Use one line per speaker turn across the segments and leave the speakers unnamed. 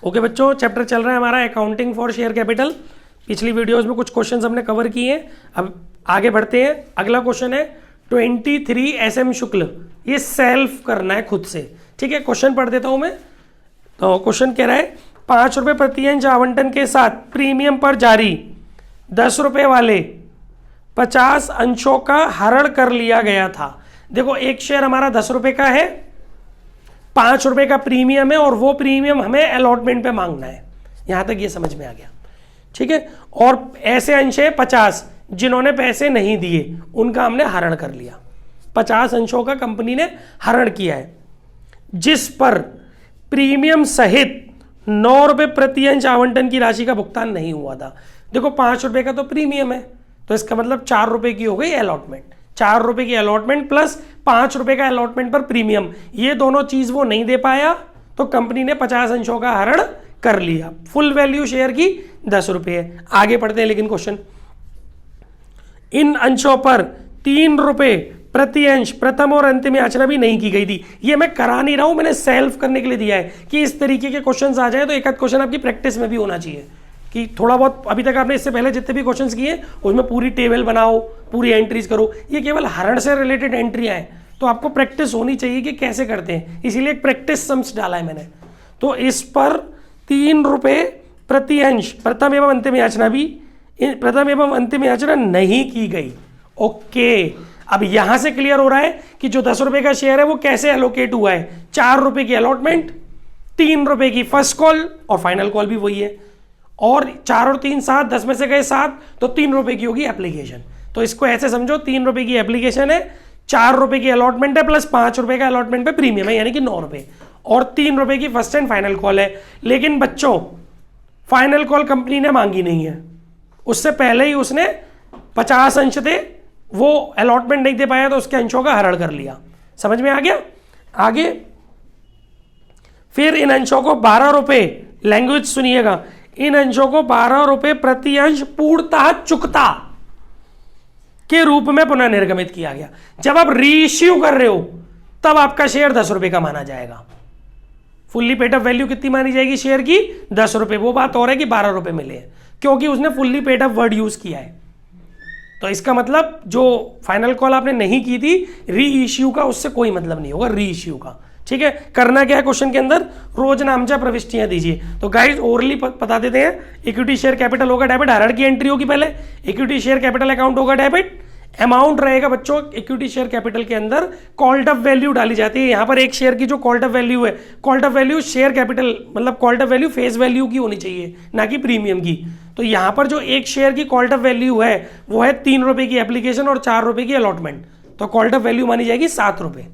Okay बच्चों, chapter चल रहा है हमारा अकाउंटिंग फॉर शेयर कैपिटल। पिछली वीडियोस में कुछ क्वेश्चंस हमने कवर किए हैं, अब आगे बढ़ते हैं। अगला क्वेश्चन है 23 SM शुक्ल, ये सेल्फ करना है खुद से। ठीक है, क्वेश्चन पढ़ देता हूं मैं। तो क्वेश्चन कह रहा है 5 रुपये प्रति अंश आवंटन के साथ प्रीमियम पर जारी 10 रुपये वाले 50 अंशों का हरण कर लिया गया था। देखो, एक शेयर हमारा 10 रुपये का है, 5 रुपये का प्रीमियम है और वो प्रीमियम हमें अलॉटमेंट पे मांगना है। यहां तक ये समझ में आ गया। ठीक है, और ऐसे अंश है 50 जिन्होंने पैसे नहीं दिए, उनका हमने हरण कर लिया। 50 अंशों का कंपनी ने हरण किया है, जिस पर प्रीमियम सहित 9 रुपये प्रति अंश आवंटन की राशि का भुगतान नहीं हुआ था। देखो, 5 रुपये का तो प्रीमियम है, तो इसका मतलब 4 रुपये की हो गई अलॉटमेंट। 4 रुपये की अलॉटमेंट प्लस 5 रुपये का अलॉटमेंट पर प्रीमियम, ये दोनों चीज वो नहीं दे पाया, तो कंपनी ने 50 अंशों का हरण कर लिया। फुल वैल्यू शेयर की 10 रुपये है। आगे पढ़ते हैं। लेकिन क्वेश्चन, इन अंशों पर 3 रुपये प्रति अंश प्रथम और अंतिम याचना भी नहीं की गई थी। ये मैं करा नहीं रहा हूं, मैंने सेल्फ करने के लिए दिया है कि इस तरीके के क्वेश्चंस आ जाए तो एक आध क्वेश्चन आपकी प्रैक्टिस में भी होना चाहिए, कि थोड़ा बहुत अभी तक आपने इससे पहले जितने भी क्वेश्चंस किए उसमें पूरी टेबल बनाओ, पूरी एंट्रीज करो। ये केवल हरण से रिलेटेड एंट्रियां हैं, तो आपको प्रैक्टिस होनी चाहिए कि कैसे करते हैं, इसीलिए एक प्रैक्टिस सम्स डाला है मैंने। तो इस पर 3 रुपये प्रति अंश प्रथम एवं अंतिम याचना भी, प्रथम एवं अंतिम याचना नहीं की गई। ओके, अब यहां से क्लियर हो रहा है कि जो 10 रुपये का शेयर है वो कैसे एलोकेट हुआ है। 4 रुपये की अलॉटमेंट, 3 रुपये की फर्स्ट कॉल और फाइनल कॉल भी वही है, और 4 और 3 7, 10 में से गए 7, तो 3 रुपये की होगी एप्लीकेशन। तो इसको ऐसे समझो, 3 रुपये की एप्लीकेशन है, 4 रुपये की अलॉटमेंट है, प्लस 5 रुपये का अलॉटमेंट पे प्रीमियम है, यानी कि 9 रुपये, और 3 रुपये की फर्स्ट एंड फाइनल कॉल है। लेकिन बच्चों, फाइनल कॉल कंपनी ने मांगी नहीं है, उससे पहले ही उसने 50 अंश थे, वो अलॉटमेंट नहीं दे पाया तो उसके अंशों का हरण कर लिया। समझ में आ गया? आगे फिर इन अंशों को 12 रुपये, लैंग्वेज सुनिएगा, इन अंशों को 12 रुपये प्रति अंश पूर्णतः चुकता के रूप में पुनः निर्गमित किया गया। जब आप रीइश्यू कर रहे हो तब आपका शेयर 10 रुपये का माना जाएगा। फुल्ली पेड अप वैल्यू कितनी मानी जाएगी शेयर की? 10 रुपये। वो बात और है कि 12 रुपये मिले, क्योंकि उसने fully paid up word use किया है। तो इसका मतलब जो फाइनल कॉल आपने नहीं की थी, री इश्यू का उससे कोई मतलब नहीं होगा, री इश्यू का। ठीक है, करना क्या है क्वेश्चन के अंदर, रोज नामचा प्रविष्टियां दीजिए। तो गाइस ओरली बता देते हैं, इक्विटी शेयर कैपिटल होगा डेबिट, हरण की एंट्री होगी पहले, इक्विटी शेयर कैपिटल अकाउंट होगा डेबिट, अमाउंट रहेगा बच्चों इक्विटी शेयर कैपिटल के अंदर, कॉल्ड अप वैल्यू डाली जाती है। यहां पर एक शेयर की जो कॉल्ड अप वैल्यू है, called up value share capital मतलब called up value face value की होनी चाहिए, ना कि प्रीमियम की। तो यहां पर जो एक शेयर की कॉल्ड अप वैल्यू है वो है 3 रुपये की एप्लीकेशन और 4 रुपये की अलॉटमेंट, तो कॉल्ड अप वैल्यू मानी जाएगी 7 रुपये,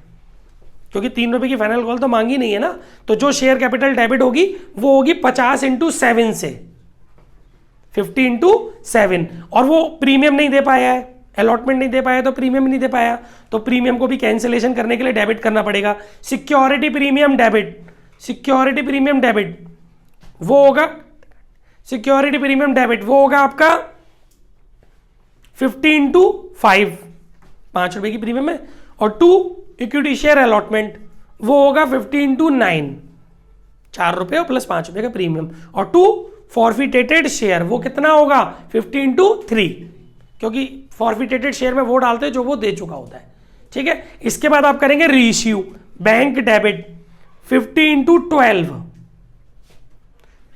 क्योंकि 3 रुपये की फाइनल कॉल तो मांगी नहीं है ना। तो जो शेयर कैपिटल डेबिट होगी वो होगी 50 × 7 से, 50 × 7, और वो प्रीमियम नहीं दे पाया है, अलॉटमेंट नहीं दे पाया तो प्रीमियम नहीं दे पाया, तो प्रीमियम को भी कैंसिलेशन करने के लिए डेबिट करना पड़ेगा। Security premium debit, security premium debit वो होगा, सिक्योरिटी प्रीमियम डेबिट वो होगा आपका 50 × 5, 5 रुपए की प्रीमियम है, और 2 इक्विटी शेयर अलॉटमेंट वो होगा 50 × 9, 4 रुपए और प्लस 5 रुपए का प्रीमियम, और 2 फॉरफिटेटेड शेयर वो कितना होगा 50 × 3, क्योंकि फॉरफिटेटेड शेयर में वो डालते हैं जो वो दे चुका होता है। ठीक है, इसके बाद आप करेंगे reissue, bank debit 50 × 12,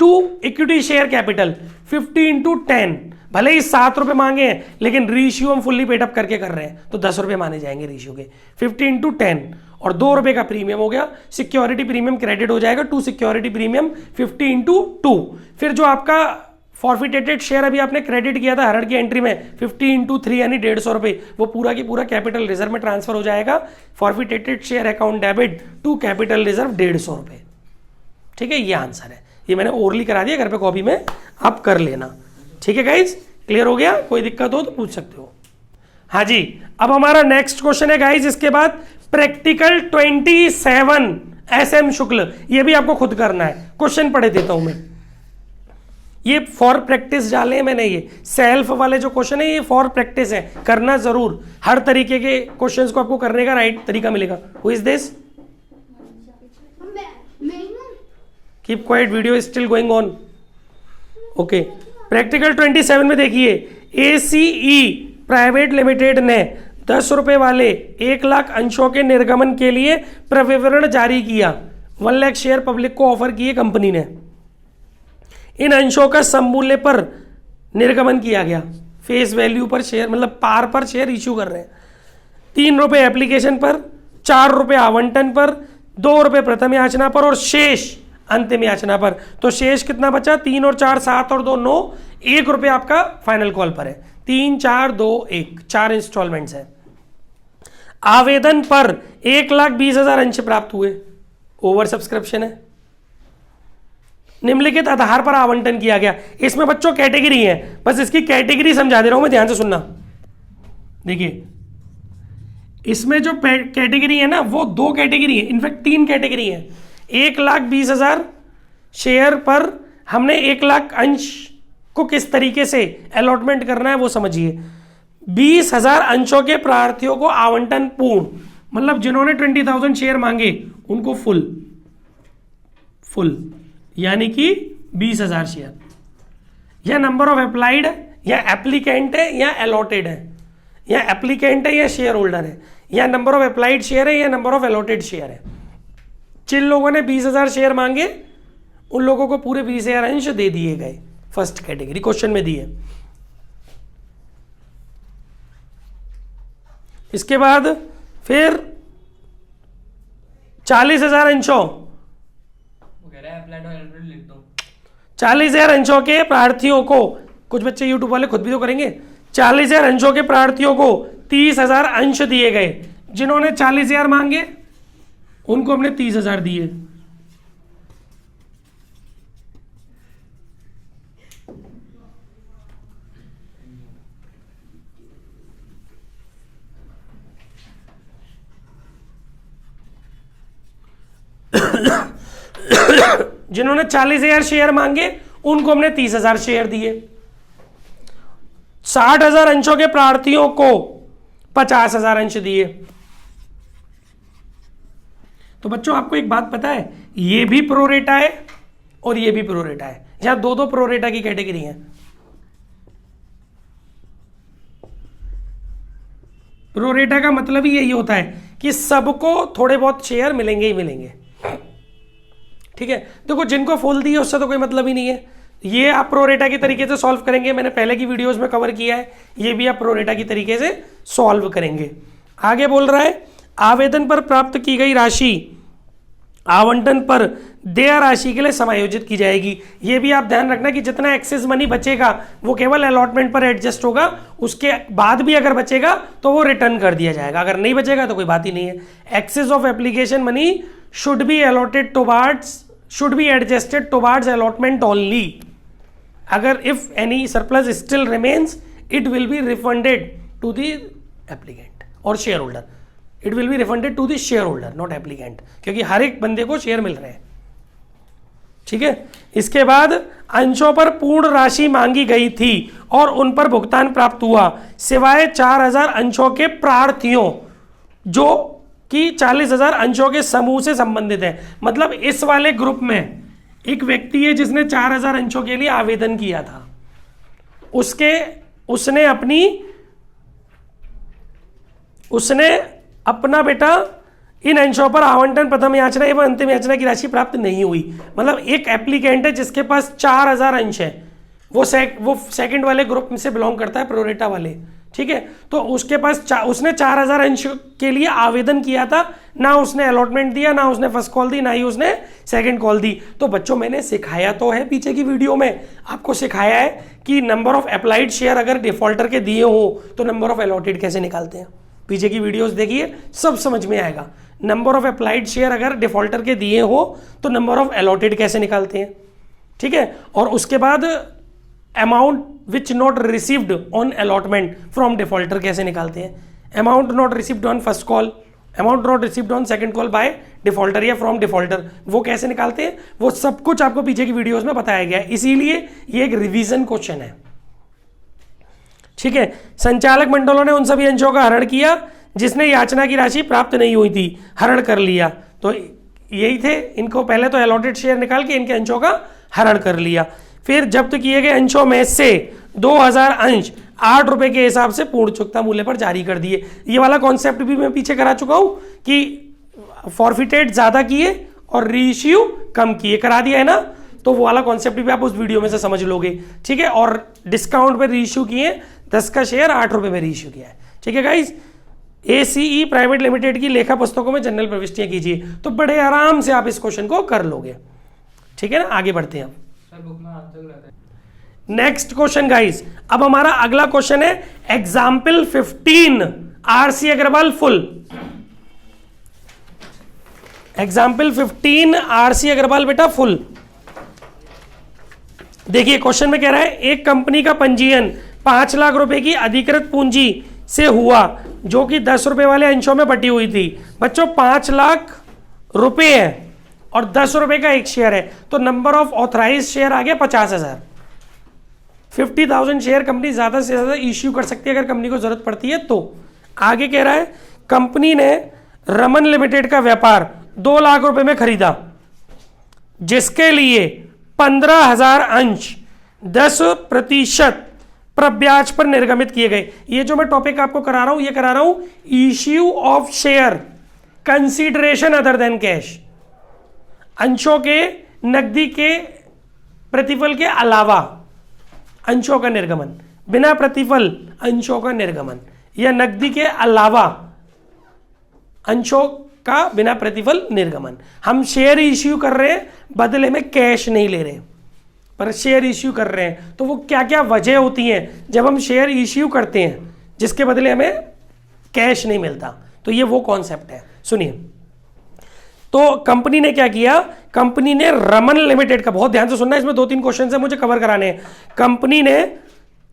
2 equity share capital 50 × 10, भले ही 7 रुपए मांगे हैं, लेकिन रीइश्यू हम फुल्ली पेड अप करके कर रहे हैं तो 10 रुपए माने जाएंगे रीइश्यू के, 50 × 10, और 2 रुपए का प्रीमियम हो गया, सिक्योरिटी प्रीमियम क्रेडिट हो जाएगा, 2 सिक्योरिटी प्रीमियम 50 × 2। फिर जो आपका फॉरफिटेटेड शेयर अभी आपने क्रेडिट किया था हरण की एंट्री में 50 × 3 यानी 150 रुपए, वो पूरा की पूरा कैपिटल रिजर्व में ट्रांसफर हो जाएगा। Forfeited share account debit to capital reserve 150 रुपए। ठीक है, ये आंसर है। ये मैंने ओरली करा दिया, घर पे कॉपी में आप कर लेना। ठीक है गाइज, क्लियर हो गया? कोई दिक्कत हो तो पूछ सकते हो। हाँ जी, अब हमारा नेक्स्ट क्वेश्चन है गाइज, इसके बाद प्रैक्टिकल 27 SM शुक्ल, ये भी आपको खुद करना है। क्वेश्चन पढ़े देता हूं मैं, ये फॉर प्रैक्टिस डाले हैं मैंने, ये सेल्फ वाले जो क्वेश्चन है ये फॉर प्रैक्टिस है, करना जरूर। हर तरीके के क्वेश्चंस को आपको करने का राइट तरीका मिलेगा। Who is this? Keep quiet, video still going on. Okay, practical 27 में देखिए, ACE प्राइवेट लिमिटेड ने 10 रुपए वाले 1 लाख अंशों के निर्गमन के लिए प्रविवरण जारी किया। 1 लाख शेयर पब्लिक को ऑफर किए कंपनी ने। इन अंशों का सममूल्य पर निर्गमन किया गया, फेस वैल्यू पर शेयर, मतलब पार पर शेयर इश्यू कर रहे हैं। 3 रुपए एप्लीकेशन पर, 4 रुपए आवंटन पर, 2 रुपए प्रथम याचना पर और शेष अंतिम याचना पर। तो शेष कितना बचा? 3 और 4 7 और 2 9, 1 रुपये आपका फाइनल कॉल पर है। 3 4 2 1, 4 इंस्टॉलमेंट्स है। आवेदन पर 1,20,000 अंश प्राप्त हुए, ओवर सब्सक्रिप्शन है। निम्नलिखित आधार पर आवंटन किया गया। इसमें बच्चों कैटेगरी है, बस इसकी कैटेगरी समझा दे रहा हूं मैं, ध्यान से सुनना। देखिए, इसमें जो कैटेगरी है ना, वो 2 कैटेगरी है, इनफैक्ट 3 कैटेगरी है। 1,20,000 शेयर पर हमने 1 लाख अंश को किस तरीके से अलॉटमेंट करना है वो समझिए। 20,000 अंशों के प्रार्थियों को आवंटन पूर्ण, मतलब जिन्होंने 20,000 शेयर मांगे उनको फुल यानी कि 20,000 शेयर। यह नंबर ऑफ अप्लाइड है, या एप्लीकेंट है, या अलॉटेड है, या एप्लीकेंट है या शेयर होल्डर है, या नंबर ऑफ अप्लाइड शेयर है या नंबर ऑफ अलॉटेड शेयर है। जिन लोगों ने 20,000 शेयर मांगे उन लोगों को पूरे 20,000 अंश दे दिए गए, फर्स्ट कैटेगरी क्वेश्चन में दिए। इसके बाद फिर 40,000 अंशों, 40,000 अंशों के प्रार्थियों को, कुछ बच्चे यूट्यूब वाले खुद भी तो करेंगे, 40,000 अंशों के प्रार्थियों को 30,000 अंश दिए गए। जिन्होंने 40,000 मांगे उनको हमने 30,000 दिए। जिन्होंने 40,000 शेयर मांगे उनको हमने 30,000 शेयर दिए। 60,000 अंशों के प्रार्थियों को 50,000 अंश दिए। तो बच्चों आपको एक बात पता है, ये भी प्रोरेटा है और ये भी प्रोरेटा है। यहां 2 प्रोरेटा की कैटेगरी है। प्रोरेटा का मतलब ही यही होता है कि सबको थोड़े बहुत शेयर मिलेंगे ही मिलेंगे। ठीक है, देखो जिनको फुल दिए उससे तो कोई मतलब ही नहीं है। ये आप प्रोरेटा की तरीके से सॉल्व करेंगे, मैंने पहले की वीडियोस में कवर किया है। ये भी आप प्रोरेटा की तरीके से सॉल्व करेंगे। आगे बोल रहा है, आवेदन पर प्राप्त की गई राशि आवंटन पर देय राशि के लिए समायोजित की जाएगी। ये भी आप ध्यान रखना कि जितना एक्सेस मनी बचेगा वो केवल अलॉटमेंट पर एडजस्ट होगा, उसके बाद भी अगर बचेगा तो वो रिटर्न कर दिया जाएगा, अगर नहीं बचेगा तो कोई बात ही नहीं है। Excess of application money should be adjusted towards allotment only. अगर if any surplus still remains it will be refunded to the applicant और share holder. It will be refunded to the share holder not applicant, क्योंकि हर एक बंदे को share मिल रहे हैं। ठीक है, इसके बाद अंशों पर पूर्ण राशि मांगी गई थी और उन पर भुगतान प्राप्त हुआ, सिवाय 4,000 अंशों के प्रार्थियों जो कि 40,000 अंशों के समूह से संबंधित है। मतलब इस वाले ग्रुप में एक व्यक्ति है जिसने 4,000 अंशों के लिए आवेदन किया था, उसने अपना बेटा इन अंशों पर आवंटन प्रथम याचना एवं अंतिम याचना की राशि प्राप्त नहीं हुई। मतलब एक एप्लीकेंट है जिसके पास 4,000 अंश है, वो सेकंड वाले ग्रुप में से बिलोंग करता है, प्रोरेटा वाले। ठीक है, तो उसके पास उसने 4,000 अंश के लिए आवेदन किया था, ना उसने अलॉटमेंट दिया, ना उसने फर्स्ट कॉल दी, ना ही उसने सेकंड कॉल दी। तो बच्चों मैंने सिखाया तो है, पीछे की वीडियो में आपको सिखाया है कि नंबर ऑफ अप्लाइड शेयर अगर डिफॉल्टर के दिए हो तो नंबर ऑफ अलॉटेड कैसे निकालते हैं। पीछे की वीडियोस देखिए, सब समझ में आएगा। नंबर ऑफ अप्लाइड शेयर अगर डिफॉल्टर के दिए हो तो नंबर ऑफ अलॉटेड कैसे निकालते हैं। ठीक है, और उसके बाद amount which not received on allotment from defaulter कैसे निकालते हैं। Amount not received on first call, amount not received on second call by defaulter या फ्रॉम डिफॉल्टर, वो कैसे निकालते हैं, वो सब कुछ आपको पीछे की वीडियोस में बताया गया है। इसीलिए ये एक रिवीजन क्वेश्चन है। ठीक है, संचालक मंडलों ने उन सभी अंशों का हरण किया जिसने याचना की राशि प्राप्त नहीं हुई थी, हरण कर लिया। तो यही थे, इनको पहले तो अलॉटेड शेयर निकाल के इनके अंशों का हरण कर लिया, फिर जब्त किए गए अंशों में से 2000 अंश 8 रुपए के हिसाब से पूर्ण चुकता मूल्य पर जारी कर दिए। ये वाला कॉन्सेप्ट भी मैं पीछे करा चुका हूं कि फॉरफिटेड ज्यादा किए और रीइश्यू कम किए, करा दिया है ना, तो वो वाला कॉन्सेप्ट भी आप उस वीडियो में से समझ लोगे, ठीक है। और डिस्काउंट पे रीइश्यू किए, 10 का शेयर 8 रुपए में रीइश्यू किया है, ठीक है गाइज। ACE प्राइवेट लिमिटेड की लेखा पुस्तकों में जनरल प्रविष्टियां कीजिए, तो बड़े आराम से आप इस क्वेश्चन को कर लोगे, ठीक है ना। आगे बढ़ते हैं अब नेक्स्ट क्वेश्चन गाइज। अब हमारा अगला क्वेश्चन है example 15 RC Agarwal full. Example 15 RC Agarwal बेटा फुल। देखिए क्वेश्चन में कह रहा है एक कंपनी का पंजीयन 5 लाख रुपए की अधिकृत पूंजी से हुआ जो कि 10 रुपए वाले अंशों में बटी हुई थी। बच्चों 5 लाख रुपए है और 10 रुपए का एक शेयर है, तो नंबर ऑफ ऑथराइज शेयर आ गया 50,000। 50,000 शेयर कंपनी ज्यादा से ज्यादा इश्यू कर सकती है अगर कंपनी को जरूरत पड़ती है तो। आगे कह रहा है कंपनी ने रमन लिमिटेड का व्यापार 2 लाख रुपए में खरीदा, जिसके लिए 15,000 अंश 10% प्रब्याज पर निर्गमित किए गए। ये जो मैं टॉपिक आपको करा रहा हूं, ये करा रहा हूं issue of share consideration other than cash. अंशों के नकदी के प्रतिफल के अलावा अंशों का निर्गमन, बिना प्रतिफल अंशों का निर्गमन, या नकदी के अलावा अंशों का बिना प्रतिफल निर्गमन। हम शेयर इश्यू कर रहे हैं, बदले में कैश नहीं ले रहे, पर शेयर इश्यू कर रहे हैं। तो वो क्या क्या वजह होती हैं जब हम शेयर इश्यू करते हैं जिसके बदले हमें कैश नहीं मिलता, तो ये वो कॉन्सेप्ट है। सुनिए, तो कंपनी ने क्या किया, कंपनी ने रमन लिमिटेड का, बहुत ध्यान से सुनना, इसमें 2-3 क्वेश्चन है मुझे कवर कराने हैं। कंपनी ने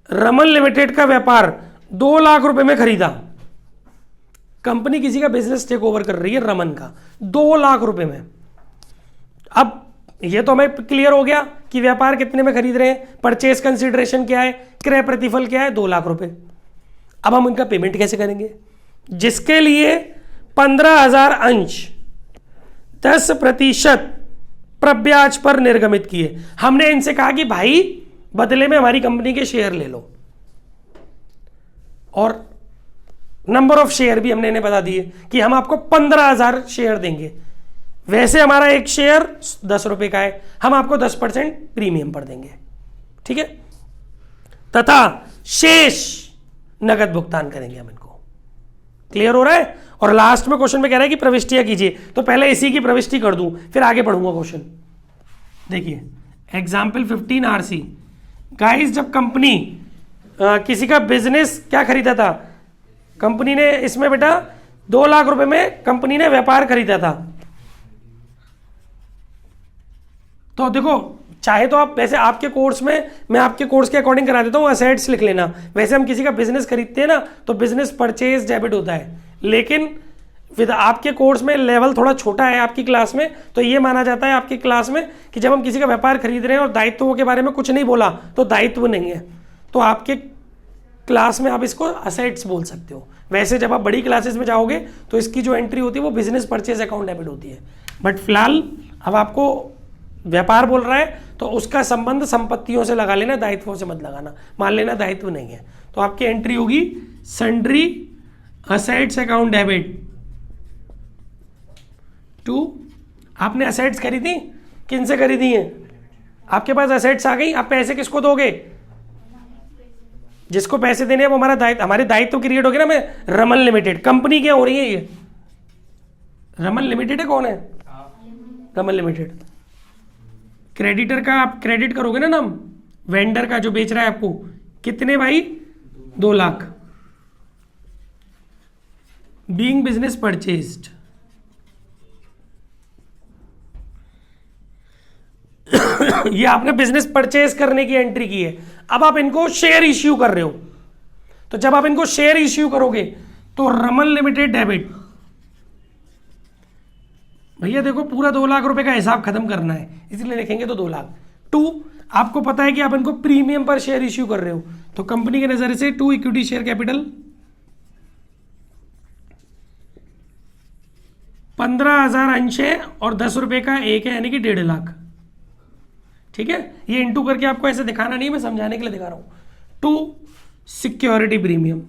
रमन लिमिटेड का व्यापार 2 लाख रुपए में खरीदा। कंपनी किसी का बिजनेस टेक ओवर कर रही है, रमन का, 2 लाख रुपए में। अब ये तो हमें क्लियर हो गया कि व्यापार कितने में खरीद रहे हैं, परचेज कंसिडरेशन क्या है, क्रय प्रतिफल क्या है, 2 लाख रुपए। अब हम उनका पेमेंट कैसे करेंगे, जिसके लिए 15,000 अंश 10% प्रब्याज पर निर्गमित किए। हमने इनसे कहा कि भाई बदले में हमारी कंपनी के शेयर ले लो, और नंबर ऑफ शेयर भी हमने इन्हें बता दिए कि हम आपको 15,000 शेयर देंगे। वैसे हमारा एक शेयर 10 रुपए का है, हम आपको 10% प्रीमियम पर देंगे, ठीक है, तथा शेष नगद भुगतान करेंगे हम इनको। क्लियर हो रहा है। और लास्ट में क्वेश्चन में कह रहा है कि प्रविष्टियां कीजिए, तो पहले इसी की प्रविष्टि कर दूं फिर आगे पढ़ूंगा क्वेश्चन। देखिए एग्जाम्पल 15 RC गाइस, जब कंपनी किसी का बिजनेस क्या खरीदा था, कंपनी ने इसमें बेटा 2 लाख रुपए में कंपनी ने व्यापार खरीदा था। तो देखो, चाहे तो आप वैसे आपके कोर्स में, मैं आपके कोर्स के अकॉर्डिंग करा देता हूं, असेट्स लिख लेना। वैसे हम किसी का बिजनेस खरीदते हैं ना, तो बिजनेस परचेज डेबिट होता है, लेकिन विद आपके कोर्स में लेवल थोड़ा छोटा है आपकी क्लास में, तो ये माना जाता है आपकी क्लास में कि जब हम किसी का व्यापार खरीद रहे हैं और दायित्वों के बारे में कुछ नहीं बोला तो दायित्व नहीं है, तो आपके क्लास में आप इसको असेट्स बोल सकते हो। वैसे जब आप बड़ी क्लासेस में जाओगे तो इसकी जो एंट्री होती है वो बिजनेस परचेज अकाउंट डेबिट होती है। बट फिलहाल अब आपको व्यापार बोल रहा है तो उसका संबंध संपत्तियों से लगा लेना, दायित्वों से मत लगाना। मान लेना दायित्व नहीं है, तो आपकी एंट्री होगी sundry assets account debit to. आपने असेट्स खरीदी, किन से खरीदी हैं, आपके पास असेट्स आ गई, आप पैसे किसको दोगे, जिसको पैसे देने हैं वो हमारा दायित्व, हमारे दायित्व क्रिएट हो गया ना। मैं रमन लिमिटेड, कंपनी क्या हो रही है, ये रमन लिमिटेड है, कौन है रमन लिमिटेड। क्रेडिटर का आप क्रेडिट करोगे ना नाम, वेंडर का जो बेच रहा है आपको, कितने भाई 2 लाख। बीइंग बिजनेस परचेज्ड, ये आपने बिजनेस परचेज करने की एंट्री की है। अब आप इनको शेयर इश्यू कर रहे हो, तो जब आप इनको शेयर इश्यू करोगे तो रमन लिमिटेड डेबिट, भैया देखो पूरा 2 लाख रुपए का हिसाब खत्म करना है, इसलिए लिखेंगे तो 2 लाख। 2, आपको पता है कि आप इनको प्रीमियम पर शेयर इश्यू कर रहे हो, तो कंपनी के नजर से 2 इक्विटी शेयर कैपिटल 15,000 अंश है और 10 रुपए का एक है, यानी कि 1.5 लाख। ठीक है, ये इंटू करके आपको ऐसे दिखाना नहीं, मैं समझाने के लिए दिखा रहा हूं। टू सिक्योरिटी प्रीमियम,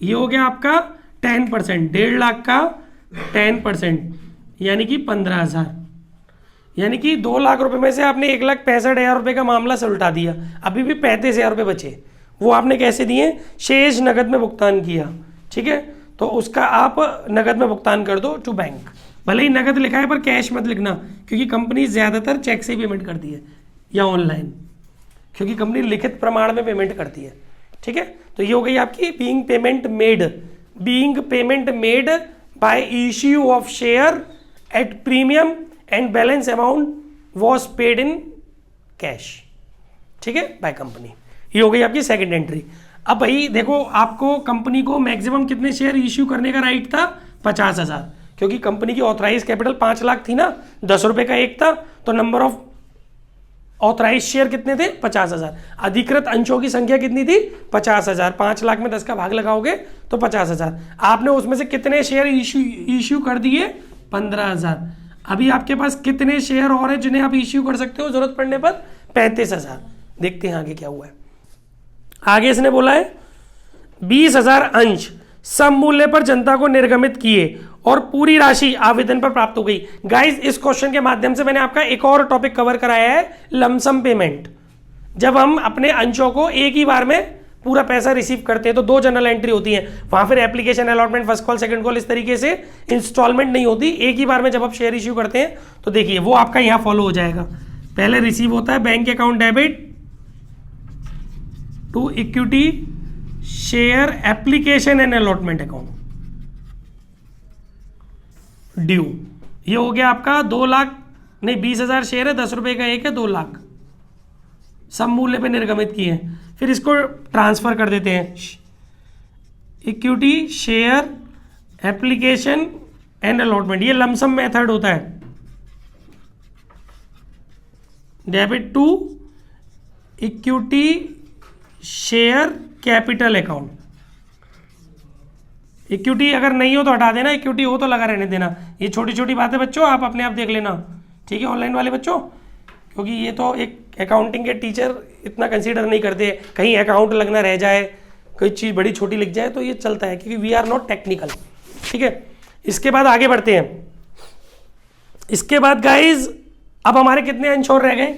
ये हो गया आपका 10%, 1.5 लाख का 10%, यानी कि 15,000, यानी कि 2 लाख रुपए में से आपने 1,65,000 रुपए का मामला सुलटा दिया, अभी भी 35,000 रुपए बचे, वो आपने कैसे दिए? शेष नगद में भुगतान किया। ठीक है, तो उसका आप नगद में भुगतान कर दो टू बैंक। भले ही नगद लिखा है पर कैश मत लिखना, क्योंकि कंपनी ज़्यादातर चेक से ही पेमेंट करती है या ऑनलाइन, क्योंकि कंपनी लिखित प्रमाण में पेमेंट करती है। ठीक है, तो ये हो गई आपकी being payment made by issue of share at premium and balance amount was paid in cash. ठीक है, बाय कंपनी। ये हो गई आपकी सेकंड एंट्री। अब भाई देखो, आपको कंपनी को मैक्सिमम कितने शेयर इश्यू करने का राइट था? 50,000, क्योंकि कंपनी की ऑथराइज कैपिटल 5 लाख थी ना, 10 रुपए का एक था, तो नंबर ऑफ ऑथराइज शेयर कितने थे? 50,000। अधिकृत अंशों की संख्या कितनी थी? 50,000। 5 लाख में 10 का भाग लगाओगे तो 50,000। आपने उसमें से कितने शेयर इश्यू कर दिए? 15,000। अभी आपके पास कितने शेयर और हैं जिन्हें आप इश्यू कर सकते हो जरूरत पड़ने पर? 35,000। देखते हैं आगे क्या हुआ है। आगे इसने बोला है 20,000 अंश सम मूल्य पर जनता को निर्गमित किए और पूरी राशि आवेदन पर प्राप्त हो गई। गाइस, इस क्वेश्चन के माध्यम से मैंने आपका एक और टॉपिक कवर कराया है, लमसम पेमेंट। जब हम अपने अंशों को एक ही बार में पूरा पैसा रिसीव करते हैं तो 2 जनरल एंट्री होती है, वहां फिर application, allotment, first call, second call, इस तरीके से इंस्टॉलमेंट नहीं होती। एक ही बार में जब आप शेयर इश्यू करते हैं तो देखिए वो आपका यहां फॉलो हो जाएगा। पहले रिसीव होता है bank account debit to equity share application and allotment account due. ये हो गया आपका 2 लाख नहीं, 20,000 शेयर है, 10 रुपए का एक है, 2 लाख सम मूल्य पे निर्गमित किए हैं। फिर इसको ट्रांसफर कर देते हैं, equity share application and allotment, ये लमसम मेथड होता है। Debit to equity share capital account. Equity अगर नहीं हो तो हटा देना, इक्विटी हो तो लगा रहने देना। ये छोटी छोटी बातें बच्चों आप अपने आप देख लेना, ठीक है, ऑनलाइन वाले बच्चों, क्योंकि ये तो एक अकाउंटिंग के टीचर इतना कंसीडर नहीं करते, कहीं अकाउंट लगना रह जाए, कोई चीज़ बड़ी छोटी लिख जाए तो ये चलता है, क्योंकि वी आर नॉट टेक्निकल। ठीक है, इसके बाद आगे बढ़ते हैं। इसके बाद गाइज अब हमारे कितने अंश और रह गए?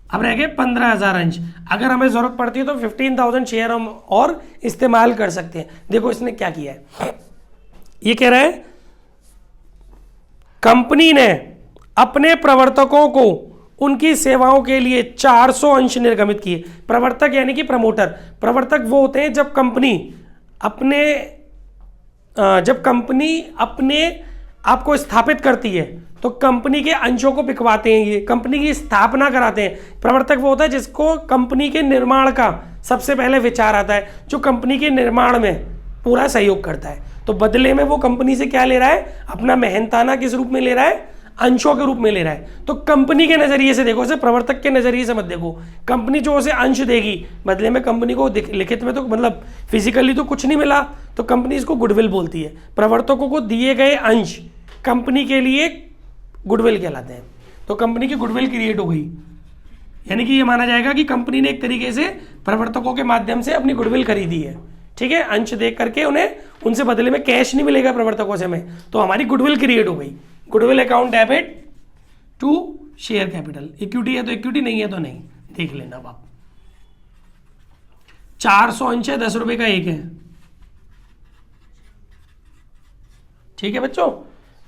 अब रह गए 15,000 अंश। अगर हमें जरूरत पड़ती है तो 15,000 शेयर हम और इस्तेमाल कर सकते हैं। देखो इसने क्या किया है, ये कह रहा है कंपनी ने अपने प्रवर्तकों को उनकी सेवाओं के लिए 400 अंश निर्गमित किए। प्रवर्तक यानी कि प्रमोटर। प्रवर्तक वो होते हैं जब कंपनी अपने आपको स्थापित करती है तो कंपनी के अंशों को बिकवाते हैं, ये कंपनी की स्थापना कराते हैं। प्रवर्तक वो होता है जिसको कंपनी के निर्माण का सबसे पहले विचार आता है, जो कंपनी के निर्माण में पूरा सहयोग करता है। तो बदले में वो कंपनी से क्या ले रहा है? अपना मेहनताना किस रूप में ले रहा है? अंशों के रूप में ले रहा है। तो कंपनी के नजरिए से देखो, उसे प्रवर्तक के नजरिए से मत देखो। कंपनी जो उसे अंश देगी, बदले में कंपनी को लिखित में तो मतलब फिजिकली तो कुछ नहीं मिला, तो कंपनी इसको गुडविल बोलती है। प्रवर्तकों को दिए गए अंश कंपनी के लिए गुडविल कहलाते हैं। तो कंपनी की गुडविल क्रिएट हो गई, यानी कि ये माना जाएगा कि कंपनी ने एक तरीके से प्रवर्तकों के माध्यम से अपनी गुडविल खरीदी है। ठीक है, अंश देख करके उन्हें उनसे बदले में कैश नहीं मिलेगा प्रवर्तकों से हमें, तो हमारी गुडविल क्रिएट हो गई। Goodwill account debit to share capital. Equity है तो इक्विटी, नहीं है तो नहीं, देख लेना आप। 400 अंश है, 10 रुपए का एक है। ठीक है बच्चों,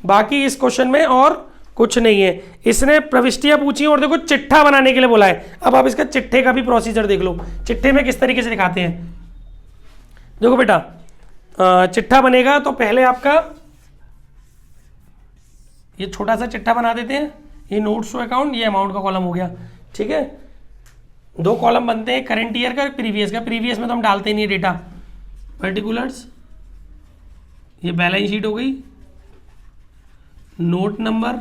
बाकी इस क्वेश्चन में और कुछ नहीं है। इसने प्रविष्टियां पूछी और देखो चिट्ठा बनाने के लिए बोला है। अब आप इसका चिट्ठे का भी प्रोसीजर देख लो, चिट्ठे में किस तरीके से दिखाते हैं। देखो बेटा, चिट्ठा बनेगा तो पहले आपका ये छोटा सा चिट्ठा बना देते हैं, ये नोट्स टू अकाउंट, ये अमाउंट का कॉलम हो गया। ठीक है, 2 कॉलम बनते हैं, करंट ईयर का, प्रीवियस का। प्रीवियस में तो हम डालते नहीं है डेटा। पर्टिकुलर्स, ये बैलेंस शीट हो गई, नोट नंबर,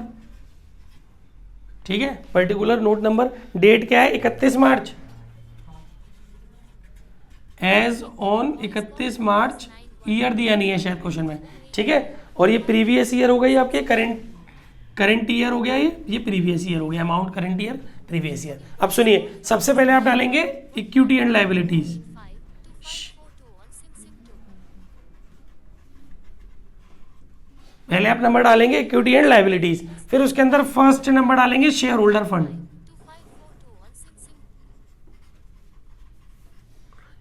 ठीक है, पर्टिकुलर नोट नंबर, डेट क्या है 31 मार्च, एज ऑन 31 मार्च, ईयर दिया नहीं है शायद क्वेश्चन में, ठीक है। और ये प्रीवियस ईयर हो गई आपके, करंट ईयर हो गया, ये प्रीवियस ईयर हो गया, amount current year previous year. अब सुनिए, सबसे पहले आप डालेंगे इक्विटी एंड लायबिलिटीज। पहले आप नंबर डालेंगे इक्विटी एंड लायबिलिटीज, फिर उसके अंदर फर्स्ट नंबर डालेंगे शेयर होल्डर फंड।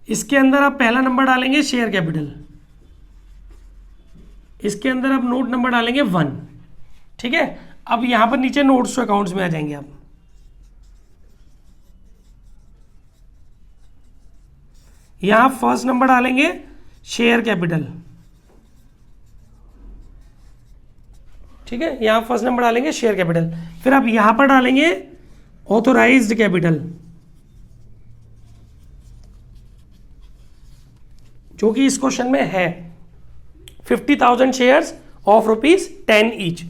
इसके अंदर आप पहला नंबर डालेंगे शेयर कैपिटल, इसके अंदर आप नोट नंबर डालेंगे 1, ठीक है। अब यहां पर नीचे नोट्स टू अकाउंट्स में आ जाएंगे आप, यहां फर्स्ट नंबर डालेंगे शेयर कैपिटल, ठीक है, यहां फर्स्ट नंबर डालेंगे शेयर कैपिटल। फिर आप यहां पर डालेंगे ऑथोराइज्ड कैपिटल, जो कि इस क्वेश्चन में है 50,000 शेयर्स ऑफ ₹10 ईच।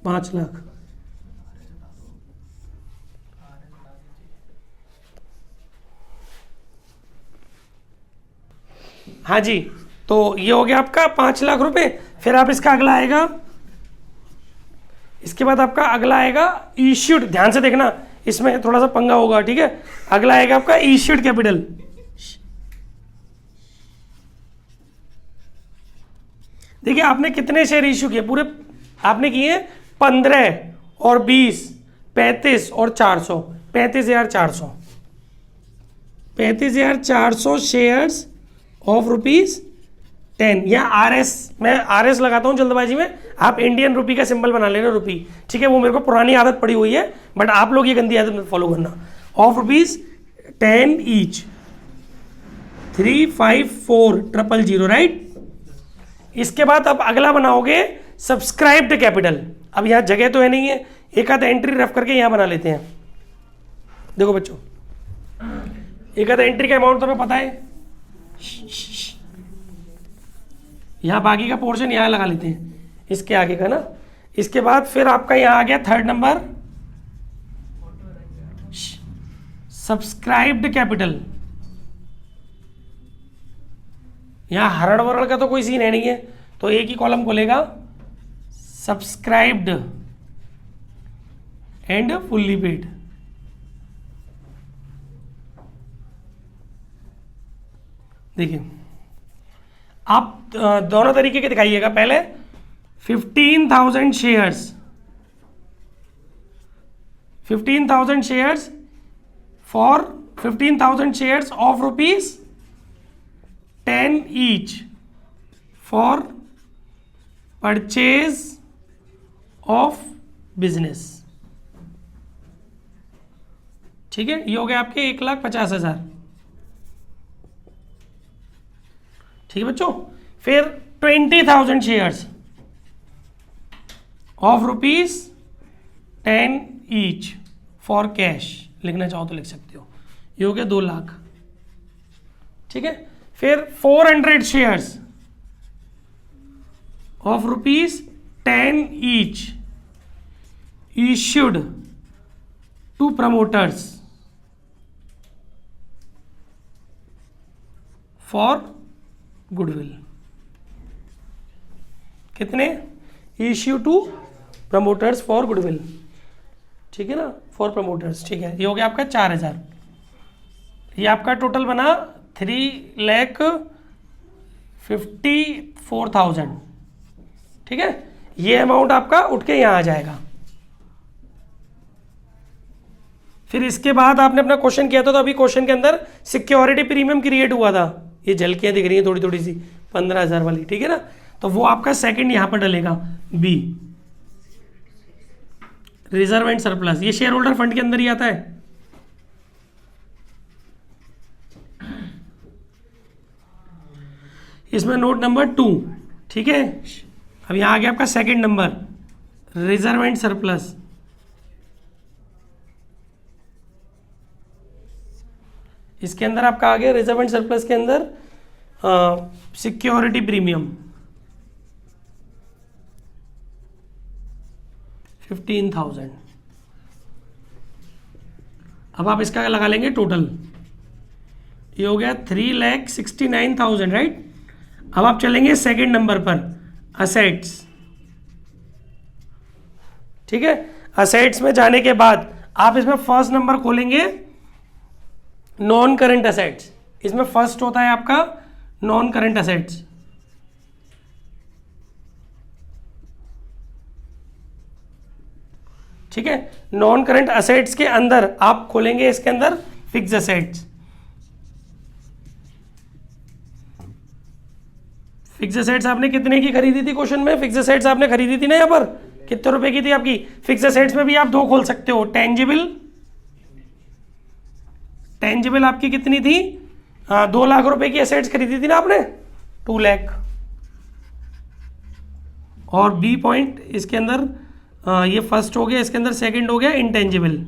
₹5,00,000। हाँ जी, तो ये हो गया आपका 5,00,000 रुपए। फिर आप इसका अगला आएगा, इसके बाद आपका अगला आएगा इश्यूड, ध्यान से देखना इसमें थोड़ा सा पंगा होगा, ठीक है। अगला आएगा आपका इश्यूड कैपिटल। देखिए आपने कितने शेयर इश्यू किए, पूरे आपने किए 15 और 20, 35 और 400, 35,400, 35,400 शेयर्स ऑफ ₹10। यहाँ RS, मैं RS लगाता हूँ जल्दबाजी में, आप इंडियन रुपी का सिंबल बना लेना, रुपी, ठीक है। वो मेरे को पुरानी आदत पड़ी हुई है, बट आप लोग ये गंदी आदत मत फॉलो करना। Of ₹10 each, 354,000, right. इसके बाद आप अगला बनाओगे सब्सक्राइब्ड कैपिटल। अब यहाँ जगह तो है नहीं है, एक आधा एंट्री रफ करके यहाँ बना लेते हैं। देखो बच्चों, एक आधा एंट्री का अमाउंट तो हमें पता है, यहां बाकी का पोर्शन यहां लगा लेते हैं, इसके आगे का ना। इसके बाद फिर आपका यहां आ गया थर्ड नंबर सब्सक्राइब्ड कैपिटल। यहां हरड़ वरड़ का तो कोई सीन है नहीं है, तो एक ही कॉलम खोलेगा सब्सक्राइब्ड एंड फुल्ली पेड। देखिए आप दोनों तरीके के दिखाइएगा। पहले 15,000 shares, 15,000 shares for 15,000 shares of ₹10 each for purchase of business, ठीक है। ये हो गया आपके 1,50,000, ठीक है बच्चों। फिर 20,000 shares of ₹10 each for cash, लिखना चाहो तो लिख सकते हो, ये हो गया 2,00,000, ठीक है। फिर 400 shares of ₹10 each issued to promoters for goodwill. कितने? Issue to promoters for goodwill, ठीक है ना, फॉर प्रमोटर्स, ठीक है। ये हो गया आपका 4,000। ये आपका टोटल बना 3,54,000, ठीक है। ये अमाउंट आपका उठ के यहां आ जाएगा। फिर इसके बाद आपने अपना क्वेश्चन किया था, तो अभी क्वेश्चन के अंदर सिक्योरिटी प्रीमियम क्रिएट हुआ था, ये झलकियां दिख रही हैं थोड़ी थोड़ी सी 15,000 वाली, ठीक है ना। तो वो आपका सेकंड यहां पर डलेगा बी, रिजर्व एंड सरप्लस। ये शेयर होल्डर फंड के अंदर ही आता है। इसमें नोट नंबर 2, ठीक है। अब यहां आ गया आपका second number reserve and surplus. इसके अंदर आपका आ गया रिजर्व एंड सरप्लस के अंदर सिक्योरिटी प्रीमियम 15,000। अब आप इसका लगा लेंगे टोटल, ये हो गया 3,69,000 राइट। अब आप चलेंगे सेकंड नंबर पर, असेट्स। ठीक है, असेट्स में जाने के बाद आप इसमें फर्स्ट नंबर खोलेंगे, नॉन करंट असेट्स। इसमें फर्स्ट होता है आपका नॉन करंट असेट्स। ठीक है, नॉन करंट असेट्स के अंदर आप खोलेंगे इसके अंदर फिक्स असेट्स। फिक्स असेट्स आपने कितने की खरीदी थी क्वेश्चन में? फिक्स असेट्स आपने खरीदी थी ना, यहाँ पर कितने रुपए की थी आपकी? फिक्स असेट्स में भी आप दो खोल सकते हो, टेंजिबल। टेंजिबल आपकी कितनी थी? 2 लाख रुपए की असेट्स खरीदी थी ना आपने, 2 लाख। और बी पॉइंट इसके अंदर ये फर्स्ट हो गया, इसके अंदर सेकंड हो गया इंटेंजिबल।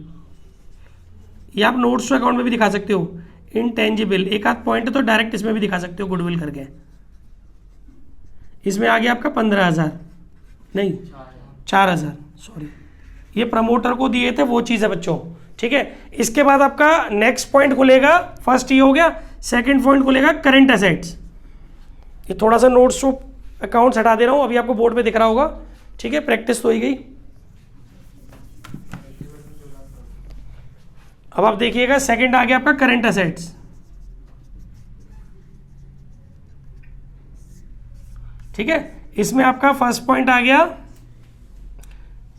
ये आप नोट्स टू अकाउंट में भी दिखा सकते हो, इंटेंजिबल। एक आध पॉइंट तो डायरेक्ट इसमें भी दिखा सकते हो गुडविल करके। इसमें आ गया आपका 15,000, नहीं 4,000, सॉरी, ये प्रमोटर को दिए थे वो चीज़ है बच्चों। ठीक है, इसके बाद आपका नेक्स्ट पॉइंट खुलेगा, फर्स्ट ये हो गया, सेकंड पॉइंट खुलेगा करंट एसेट्स। ये थोड़ा सा नोट्स टू अकाउंट्स हटा दे रहा हूँ, अभी आपको बोर्ड पे दिख रहा होगा। ठीक है, प्रैक्टिस तो ही गई। अब आप देखिएगा सेकंड आ गया आपका करंट एसेट्स। ठीक है, इसमें आपका फर्स्ट पॉइंट आ गया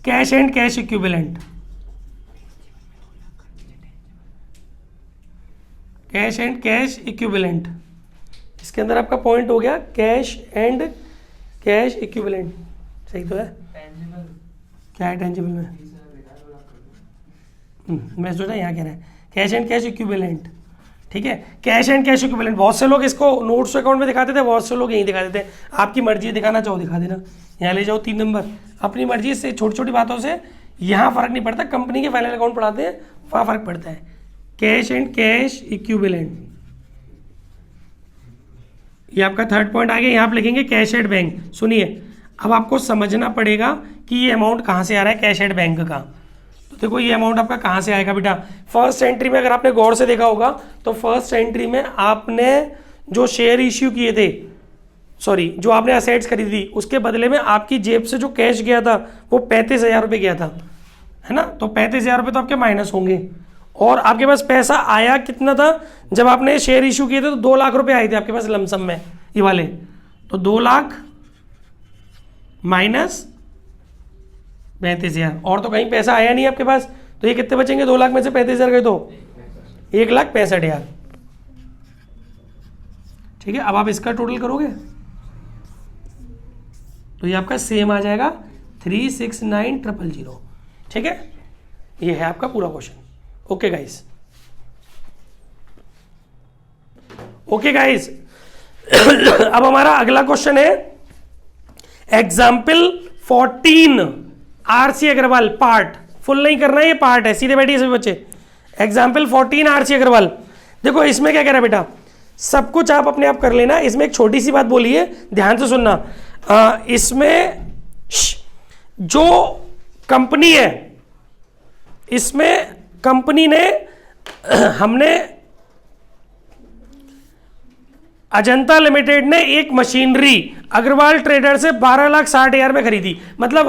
cash and cash equivalent. Cash and cash equivalent, इसके अंदर आपका पॉइंट हो गया कैश एंड कैश इक्विवेलेंट। सही तो है? क्या है टेंजिबल में? मैं सोचा यहाँ कह रहा है कैश एंड कैश इक्विवेलेंट। ठीक है, कैश एंड कैश इक्विवेलेंट। बहुत से लोग इसको नोट्स अकाउंट में दिखाते थे, बहुत से लोग यहीं दिखा देते हैं। आपकी मर्जी, दिखाना चाहो दिखा देना, यहाँ ले जाओ 3 नंबर, अपनी मर्जी से। छोटी छोटी बातों से यहाँ फर्क नहीं पड़ता, कंपनी के फाइनल अकाउंट पढ़ाते हैं वहाँ फर्क पड़ता है। कैश एंड कैश इक्विवेलेंट, ये आपका थर्ड पॉइंट आ गया। यहाँ आप लिखेंगे कैश एट बैंक। सुनिए, अब आपको समझना पड़ेगा कि ये अमाउंट कहाँ से आ रहा है कैश एट बैंक का। तो देखो ये अमाउंट आपका कहाँ से आएगा बेटा? फर्स्ट एंट्री में अगर आपने गौर से देखा होगा तो फर्स्ट एंट्री में आपने जो शेयर इश्यू किए थे, सॉरी जो आपने असेट्स खरीदी थी, उसके बदले में आपकी जेब से जो कैश गया था वो 35,000 रुपये गया था, है ना? तो 35,000 रुपये तो आपके माइनस होंगे। और आपके पास पैसा आया कितना था? जब आपने शेयर इश्यू किए थे तो 2 लाख रुपए आए थे आपके पास लमसम में, ये वाले। तो 2 लाख माइनस 35,000, और तो कहीं पैसा आया नहीं आपके पास, तो ये कितने बचेंगे? 2 लाख में से 35,000 गए तो 1,65,000। ठीक है, अब आप इसका टोटल करोगे तो ये आपका सेम आ जाएगा 369,000। ठीक है, ये है आपका पूरा question. Okay guys, okay guys. अब हमारा अगला क्वेश्चन है example 14 RC Agarwal part. Full नहीं करना है, ये पार्ट है, सीधे बैठिए सभी बच्चे। Example 14 RC Agarwal. देखो इसमें क्या कह रहा है बेटा, सब कुछ आप अपने आप कर लेना। इसमें एक छोटी सी बात बोली है, ध्यान से सुनना। इसमें जो कंपनी है, इसमें कंपनी ने, हमने अजंता लिमिटेड ने एक मशीनरी अग्रवाल ट्रेडर से 12,60,000 में खरीदी। मतलब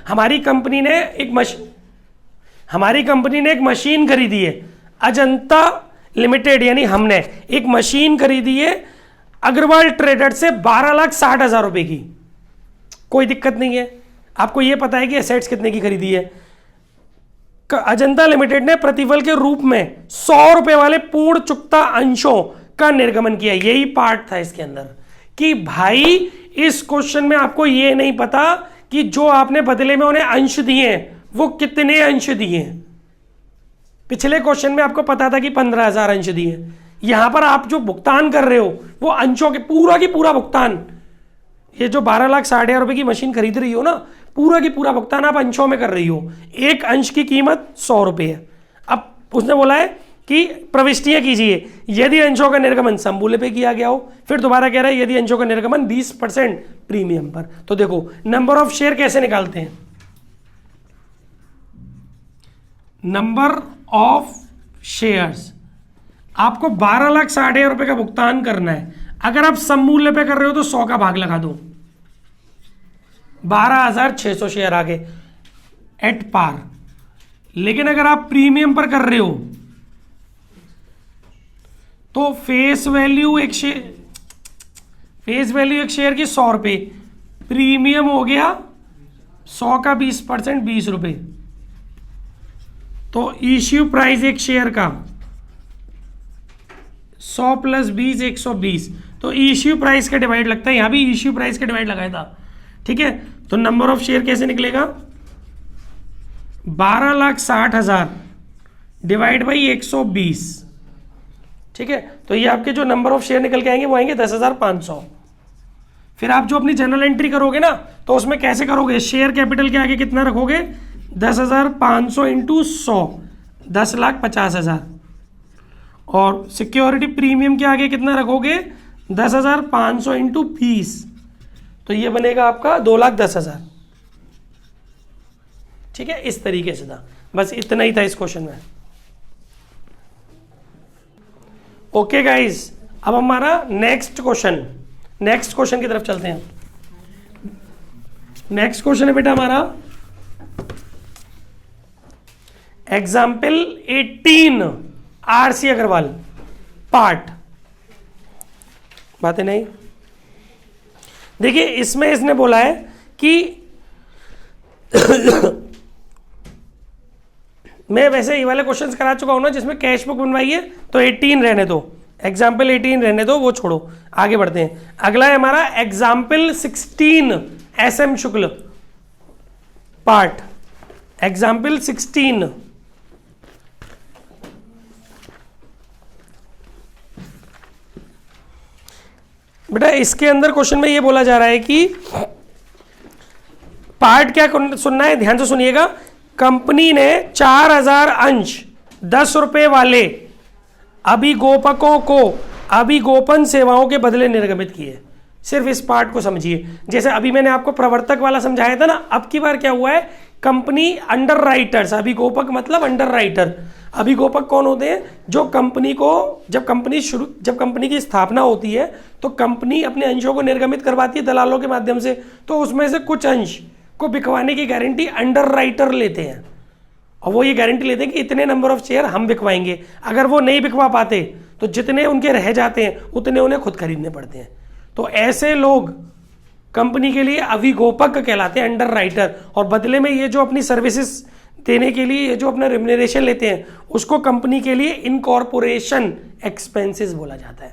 हमारी कंपनी ने एक मशीन खरीदी है। अजंता लिमिटेड यानी हमने एक मशीन खरीदी है अग्रवाल ट्रेडर से 12,60,000 रुपए की। कोई दिक्कत नहीं है, आपको यह पता है कि एसेट्स कितने की खरीदी है। अजंता लिमिटेड ने प्रतिफल के रूप में 100 रुपए वाले पूर्ण चुकता अंशों का निर्गमन किया। यही पार्ट था इसके अंदर कि भाई इस क्वेश्चन में आपको यह नहीं पता कि जो आपने बदले में उन्हें अंश दिए वो कितने अंश दिए। पिछले क्वेश्चन में आपको पता था कि 15,000 अंश दिए। यहां पर आप जो भुगतान कर रहे हो वो अंशों के पूरा की पूरा भुगतान, ये जो 12,60,000 रुपए की मशीन खरीद रही हो ना, पूरा की पूरा भुगतान आप अंशों में कर रही हो। एक अंश की कीमत 100 रुपए है। अब उसने बोला है कि प्रविष्टियां कीजिए यदि अंशों का निर्गमन सममूल्य पे किया गया हो। फिर दोबारा कह रहा है यदि अंशों का निर्गमन 20% प्रीमियम पर। तो देखो नंबर ऑफ शेयर कैसे निकालते हैं। नंबर ऑफ शेयर्स, आपको 12,60,000 रुपए का भुगतान करना है। अगर आप सम मूल्य पे कर रहे हो तो 100 का भाग लगा दो, 12,600 शेयर आ गए एट पार। लेकिन अगर आप प्रीमियम पर कर रहे हो तो फेस वैल्यू एक शेयर की 100 रुपए, प्रीमियम हो गया 100 का 20%, 20 रुपए। तो इश्यू प्राइस एक शेयर का 100 + 20 120, तो इश्यू प्राइस का डिवाइड लगता है, यहां भी इश्यू प्राइस का डिवाइड लगाया था। ठीक है, तो नंबर ऑफ शेयर कैसे निकलेगा, 12,60,000 डिवाइड बाई 120। ठीक है, तो ये आपके जो नंबर ऑफ शेयर निकल के आएंगे वो आएंगे 10,500। फिर आप जो अपनी जनरल एंट्री करोगे ना, तो उसमें कैसे करोगे, शेयर कैपिटल के आगे कितना रखोगे, 10,500 इंटू 100, 10,50,000। और सिक्योरिटी प्रीमियम के आगे कितना रखोगे, 10,500 इंटू 20, तो ये बनेगा आपका 2,10,000। ठीक है, इस तरीके से था, बस इतना ही था इस क्वेश्चन में। ओके गाइस, अब हमारा नेक्स्ट क्वेश्चन की तरफ चलते हैं। नेक्स्ट क्वेश्चन है बेटा हमारा एग्जाम्पल 18 आरसी अग्रवाल पार्ट। बातें नहीं, देखिए इसमें इसने बोला है कि मैं वैसे ये वाले क्वेश्चंस करा चुका हूं ना जिसमें कैश बुक बनवाई है, तो 18 रहने दो, एग्जाम्पल 18 रहने दो, वो छोड़ो, आगे बढ़ते हैं। अगला है हमारा एग्जाम्पल 16 एसएम शुक्ल पार्ट, एग्जाम्पल 16। बेटा इसके अंदर क्वेश्चन में ये बोला जा रहा है कि पार्ट क्या सुनना है, ध्यान से सुनिएगा। कंपनी ने 4,000 अंश 10 रुपए वाले अभिगोपकों को अभिगोपन सेवाओं के बदले निर्गमित किए। सिर्फ इस पार्ट को समझिए, जैसे अभी मैंने आपको प्रवर्तक वाला समझाया था ना, अब की बार क्या हुआ है, कंपनी अंडर राइटर्स, अभिगोपक मतलब अंडर राइटर। अभिगोपक कौन होते हैं, जो कंपनी को जब कंपनी की स्थापना होती है तो कंपनी अपने अंशों को निर्गमित करवाती है दलालों के माध्यम से, तो उसमें से कुछ अंश को बिकवाने की गारंटी अंडर राइटर लेते हैं, और वो ये गारंटी लेते हैं कि इतने नंबर ऑफ शेयर हम बिकवाएंगे। अगर वो नहीं बिकवा पाते तो जितने उनके रह जाते हैं उतने उन्हें खुद खरीदने पड़ते हैं। तो ऐसे लोग कंपनी के लिए अभिगोपक कहलाते हैं, अंडर राइटर, और बदले में ये जो अपनी सर्विसेज देने के लिए ये जो अपना रेम्यूनरेशन लेते हैं उसको कंपनी के लिए इनकॉर्पोरेशन एक्सपेंसेस बोला जाता है।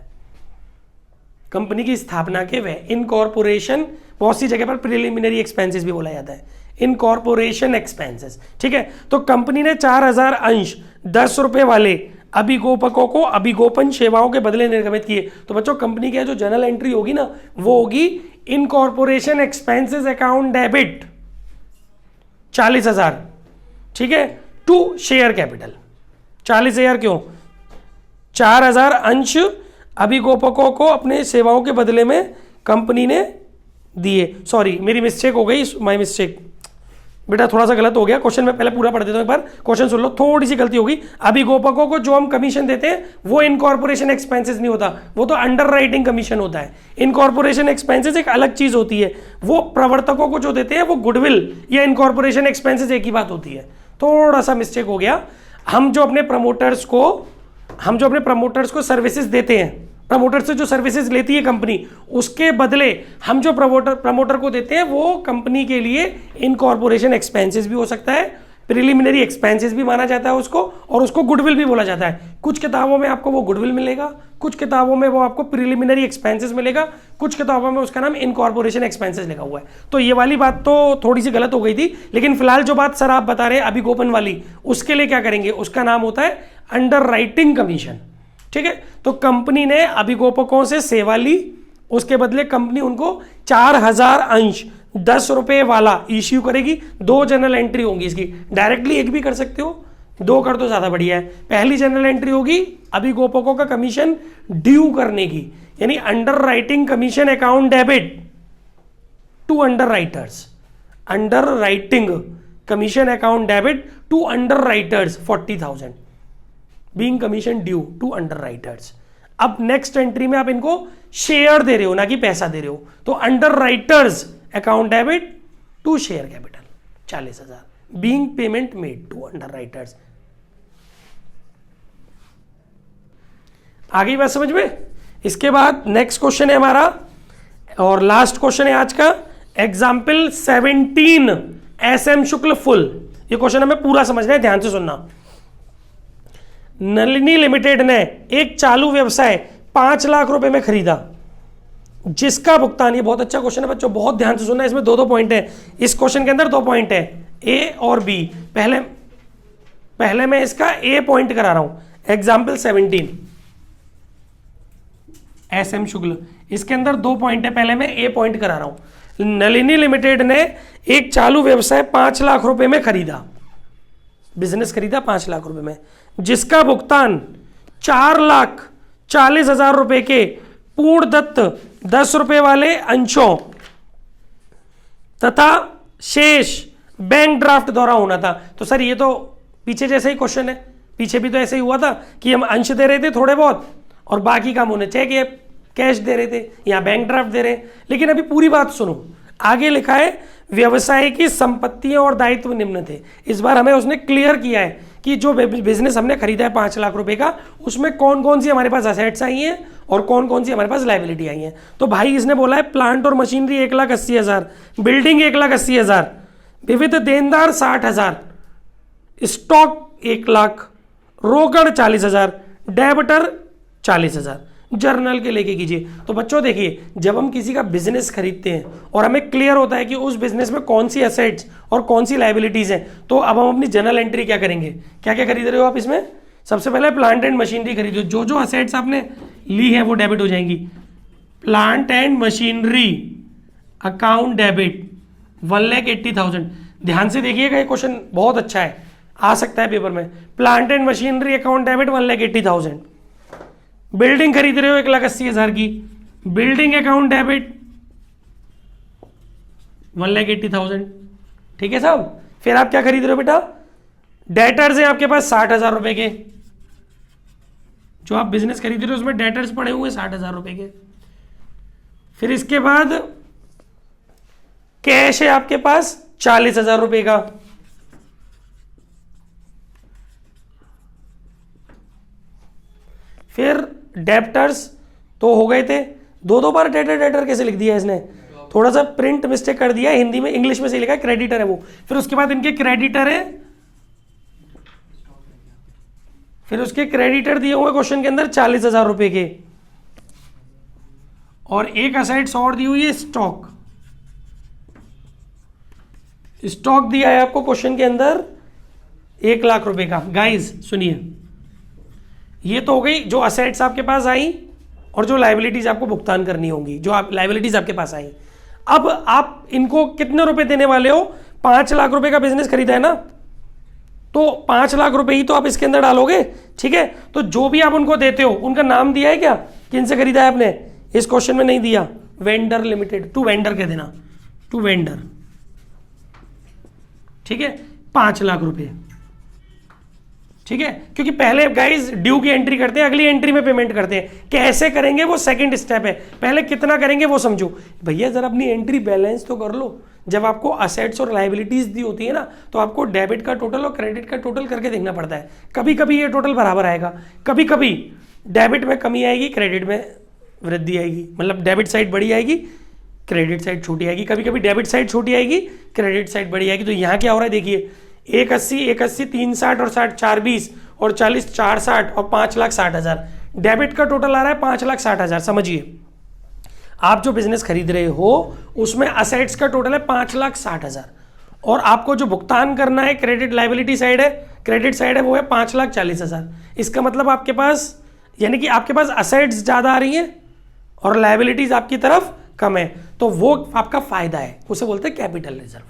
कंपनी की स्थापना के वे इनकॉर्पोरेशन, बहुत सी जगह पर प्रिलिमिनरी एक्सपेंसेस भी बोला जाता है, इनकॉर्पोरेशन एक्सपेंसेस। ठीक है, तो कंपनी ने 4,000 अंश 10 रुपए वाले अभिगोपकों को अभिगोपन सेवाओं के बदले निर्गमित किए। तो बच्चों कंपनी की जो जर्नल एंट्री होगी ना, वो होगी इनकॉर्पोरेशन एक्सपेंसेस अकाउंट डेबिट 40,000, ठीक है, टू शेयर कैपिटल 40,000। क्यों, 4,000 अंश अभिगोपकों को अपने सेवाओं के बदले में कंपनी ने दिए। सॉरी मेरी मिस्टेक हो गई, माय मिस्टेक बेटा, थोड़ा सा गलत हो गया। क्वेश्चन में पहले पूरा पढ़ देता हूं, एक बार क्वेश्चन सुन लो, थोड़ी सी गलती होगी। अभिगोपकों को जो हम कमीशन देते हैं वो इनकॉर्पोरेशन एक्सपेंसेस नहीं होता, वो तो अंडर राइटिंग कमीशन होता है। इनकॉर्पोरेशन एक्सपेंसेस एक अलग चीज होती है, वो प्रवर्तकों को जो देते हैं वो गुडविल या इनकॉर्पोरेशन एक्सपेंसेस एक ही बात होती है। थोड़ा सा मिस्टेक हो गया। हम जो अपने प्रमोटर्स को सर्विसेज देते हैं, प्रमोटर से जो सर्विसेज लेती है कंपनी, उसके बदले हम जो प्रमोटर को देते हैं वो कंपनी के लिए इनकॉर्पोरेशन एक्सपेंसेस भी हो सकता है, प्रिलिमिनरी एक्सपेंसेस भी माना जाता है उसको, और उसको गुडविल भी बोला जाता है। कुछ किताबों में आपको वो गुडविल मिलेगा, कुछ किताबों में वो आपको प्रिलिमिनरी एक्सपेंसेस मिलेगा, कुछ किताबों में उसका नाम इनकॉर्पोरेशन एक्सपेंसेस लिखा हुआ है। तो ये वाली बात तो थोड़ी सी गलत हो गई थी, लेकिन फिलहाल जो बात सर आप बता रहे हैं अभिगोपन वाली, उसके लिए क्या करेंगे, उसका नाम होता है अंडर राइटिंग कमीशन। ठीक है, तो कंपनी ने अभिगोपकों से सेवा ली, उसके बदले कंपनी उनको 4,000 अंश 10 रुपए वाला इश्यू करेगी। 2 जनरल एंट्री होंगी इसकी, डायरेक्टली एक भी कर सकते हो, 2 कर तो ज्यादा बढ़िया है। पहली जनरल एंट्री होगी अभिगोपकों का कमीशन ड्यू करने की, यानी underwriting commission account debit to underwriters, underwriting commission account debit to underwriters 40,000। Being commission due to underwriters. अब नेक्स्ट एंट्री में आप इनको शेयर दे रहे हो, ना कि पैसा दे रहे हो, तो underwriters account debit to share capital 40,000, being payment made to underwriters. आगे बात समझ में? इसके बाद नेक्स्ट क्वेश्चन है हमारा और लास्ट क्वेश्चन है आज का, एग्जाम्पल 17 SM शुक्ल फुल। ये क्वेश्चन हमें पूरा समझना है, ध्यान से सुनना। नलिनी लिमिटेड ने एक चालू व्यवसाय 5 लाख रुपए में खरीदा, जिसका भुगतान, ये बहुत अच्छा क्वेश्चन है बच्चों, बहुत ध्यान से सुनना, इसमें दो पॉइंट है, इस क्वेश्चन के अंदर 2 पॉइंट है, ए और बी। पहले मैं इसका ए पॉइंट करा रहा हूं, एग्जाम्पल 17 SM शुक्ल, इसके अंदर 2 पॉइंट है, पहले मैं ए पॉइंट करा रहा हूं। नलिनी लिमिटेड ने एक चालू व्यवसाय 5 लाख रुपए में खरीदा, बिजनेस खरीदा 5 लाख रुपए में, जिसका भुगतान 4,40,000 रुपए के पूर्ण दत्त 10 रुपए वाले अंशों तथा शेष बैंक ड्राफ्ट द्वारा होना था। तो सर ये तो पीछे जैसा ही क्वेश्चन है, पीछे भी तो ऐसे ही हुआ था कि हम अंश दे रहे थे थोड़े बहुत और बाकी काम होने चाहिए, कैश दे रहे थे, यहाँ बैंक ड्राफ्ट दे रहे हैं। लेकिन अभी पूरी बात सुनो, आगे लिखा है व्यवसाय की संपत्तियां और दायित्व निम्न थे। इस बार हमें उसने क्लियर किया है कि जो बिजनेस हमने खरीदा है 5 लाख रुपए का, उसमें कौन कौन सी हमारे पास असेट्स आई हैं और कौन कौन सी हमारे पास लायबिलिटी आई हैं। तो भाई इसने बोला है प्लांट और मशीनरी 1,80,000, बिल्डिंग 1,80,000, विविध देनदार 60,000, स्टॉक 1 लाख, रोकड़ 40,000, डेबिटर 40,000, जर्नल के लेके कीजिए। तो बच्चों देखिए, जब हम किसी का बिजनेस खरीदते हैं और हमें क्लियर होता है कि उस बिजनेस में कौन सी एसेट्स और कौन सी लायबिलिटीज हैं, तो अब हम अपनी जर्नल एंट्री क्या करेंगे, क्या क्या खरीद रहे हो आप इसमें? सबसे पहले प्लांट एंड मशीनरी खरीदो, जो जो एसेट्स आपने ली है वो डेबिट हो जाएंगी। Plant and machinery account debit 1,80,000। ध्यान से देखिएगा, ये क्वेश्चन बहुत अच्छा है, आ सकता है पेपर में। Plant and machinery account debit 1,80,000। Building खरीद रहे हो 1,80,000 की, बिल्डिंग अकाउंट डेबिट 1,80,000। ठीक है साहब। फिर आप क्या खरीद रहे हो बेटा? डेटर्स हैं आपके पास 60,000 रुपए के, जो आप बिजनेस खरीद रहे हो उसमें डेटर्स पड़े हुए 60,000 रुपए के। फिर इसके बाद कैश है आपके पास 40,000 रुपए का। फिर डेप्टर्स तो हो गए थे, 2 बार डेटर कैसे लिख दिया इसने, थोड़ा सा प्रिंट मिस्टेक कर दिया, हिंदी में इंग्लिश में से लिखा है, क्रेडिटर है वो। फिर उसके बाद इनके क्रेडिटर है, फिर उसके क्रेडिटर दिए हुए क्वेश्चन के अंदर 40,000 रुपए के, और एक असेट्स और दी हुई है स्टॉक। स्टॉक दिया है आपको क्वेश्चन के अंदर 1 लाख रुपए का। गाइस सुनिए, ये तो हो गई जो असेट्स आपके पास आई और जो लायबिलिटीज आपको भुगतान करनी होंगी, जो आप लायबिलिटीज आपके पास आई। अब आप इनको कितने रुपए देने वाले हो? 5 लाख रुपए का बिजनेस खरीदा है ना, तो 5 लाख रुपए ही तो आप इसके अंदर डालोगे। ठीक है, तो जो भी आप उनको देते हो उनका नाम दिया है क्या, किन से खरीदा है आपने? इस क्वेश्चन में नहीं दिया। वेंडर लिमिटेड, टू वेंडर कह देना, टू वेंडर। ठीक है, 5 लाख रुपए। ठीक है, क्योंकि पहले गाइस ड्यू की एंट्री करते हैं, अगली एंट्री में पेमेंट करते हैं। कैसे करेंगे वो सेकंड स्टेप है, पहले कितना करेंगे वो समझो। भैया जरा अपनी एंट्री बैलेंस तो कर लो। जब आपको असेट्स और लायबिलिटीज दी होती है ना, तो आपको डेबिट का टोटल और क्रेडिट का टोटल करके देखना पड़ता है। कभी कभी ये टोटल बराबर आएगा, कभी कभी डेबिट में कमी आएगी, क्रेडिट में वृद्धि आएगी, मतलब डेबिट साइड बड़ी आएगी, क्रेडिट साइड छोटी आएगी। कभी कभी डेबिट साइड छोटी आएगी, क्रेडिट साइड बड़ी आएगी। तो यहाँ क्या हो रहा है देखिए, 1,80, 3,60 और 60, 4,20 और 40, 4,60 और 5,60,000। डेबिट का टोटल आ रहा है 5,60,000। समझिए, आप जो बिजनेस खरीद रहे हो उसमें असेट्स का टोटल है 5,60,000 और आपको जो भुगतान करना है क्रेडिट लायबिलिटी साइड है, क्रेडिट साइड है वो है 5,40,000। इसका मतलब आपके पास, यानी कि आपके पास असेट्स ज्यादा आ रही हैं और लायबिलिटीज आपकी तरफ कम है, तो वो आपका फायदा है, उसे बोलते हैं कैपिटल रिजर्व।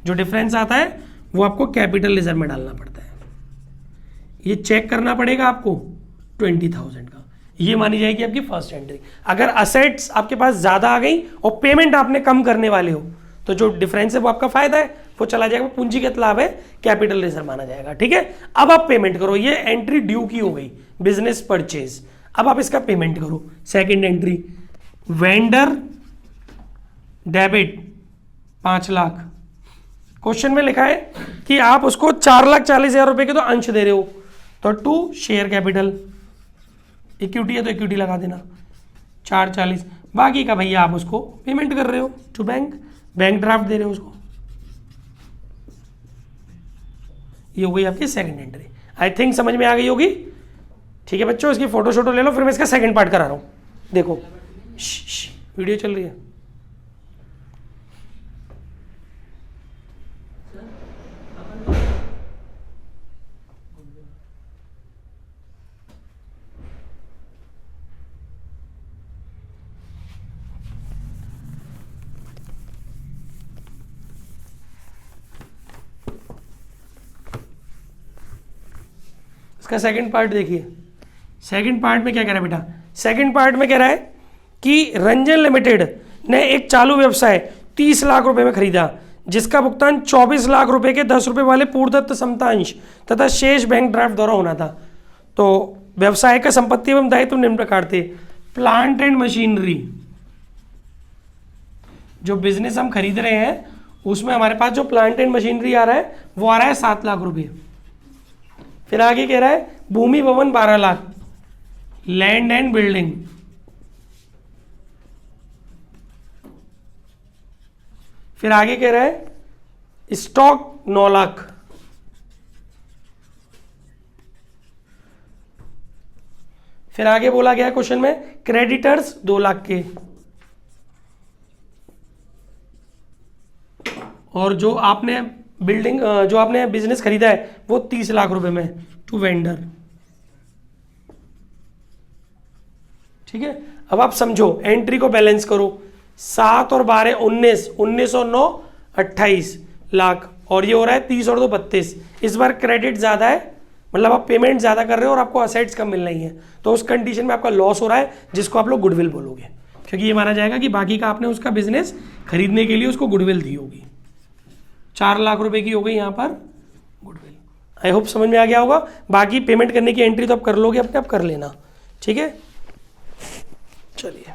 जो डिफरेंस आता है वो आपको कैपिटल रिजर्व में डालना पड़ता है। ये चेक करना पड़ेगा आपको 20,000 का, ये मानी जाएगी आपकी फर्स्ट एंट्री। अगर असेट्स आपके पास ज्यादा आ गई और पेमेंट आपने कम करने वाले हो, तो जो डिफरेंस है वो आपका फायदा है, वो चला जाएगा, वो पूंजीगत लाभ है, कैपिटल रिजर्व माना जाएगा। ठीक है, अब आप पेमेंट करो, ये एंट्री ड्यू की हो गई, बिजनेस परचेज। अब आप इसका पेमेंट करो। Second entry, vendor debit 5 lakh. Question में लिखा है कि आप उसको 4,40,000 रुपए के तो अंश दे रहे हो, तो टू शेयर कैपिटल, इक्विटी है तो इक्विटी लगा देना 440, बाकी का भैया आप उसको पेमेंट कर रहे हो टू बैंक, बैंक ड्राफ्ट दे रहे हो उसको। ये हो गई आपकी सेकंड एंट्री। आई थिंक समझ में आ गई होगी। ठीक है बच्चों, इसकी फोटो शोटो ले लो, फिर मैं इसका सेकंड पार्ट करा रहा हूं। देखो वीडियो चल रही है। इसका सेकंड पार्ट देखिए। सेकंड पार्ट में क्या कह रहा है बेटा, सेकंड पार्ट में कह रहा है कि रंजन लिमिटेड ने एक चालू व्यवसाय 30 लाख रुपए में खरीदा, जिसका भुगतान 24 लाख रुपए के 10 रुपए वाले पूर्वदत्त समतांश तथा शेष बैंक ड्राफ्ट द्वारा होना था। तो व्यवसाय का संपत्ति एवं दायित्व निम्न प्रकार थे। प्लांट एंड मशीनरी, जो बिजनेस हम खरीद रहे हैं उसमें हमारे पास जो प्लांट एंड मशीनरी आ रहा है वो आ रहा है 7 लाख रुपए। फिर आगे कह रहा है भूमि भवन 12 लाख, लैंड एंड बिल्डिंग, फिर आगे कह रहा है स्टॉक 9 लाख, फिर आगे बोला गया क्वेश्चन में क्रेडिटर्स 2 लाख के, और जो आपने बिल्डिंग जो आपने बिजनेस खरीदा है वो 30 लाख रुपए में टू वेंडर। ठीक है, अब आप समझो, एंट्री को बैलेंस करो। 7 और 12 19, 19 और 9 28 लाख, और ये हो रहा है 30 और 2 32। इस बार क्रेडिट ज्यादा है, मतलब आप पेमेंट ज्यादा कर रहे हो और आपको असेट्स कम मिल रही है, तो उस कंडीशन में आपका लॉस हो रहा है, जिसको आप लोग गुडविल बोलोगे, क्योंकि ये माना जाएगा कि बाकी का आपने उसका बिजनेस खरीदने के लिए उसको गुडविल दी होगी। 4 लाख रुपए की हो गई यहाँ पर गुडविल। आई होप समझ में आ गया होगा। बाकी पेमेंट करने की एंट्री तो आप कर लोगे, अपने आप कर लेना। ठीक है, चलिए।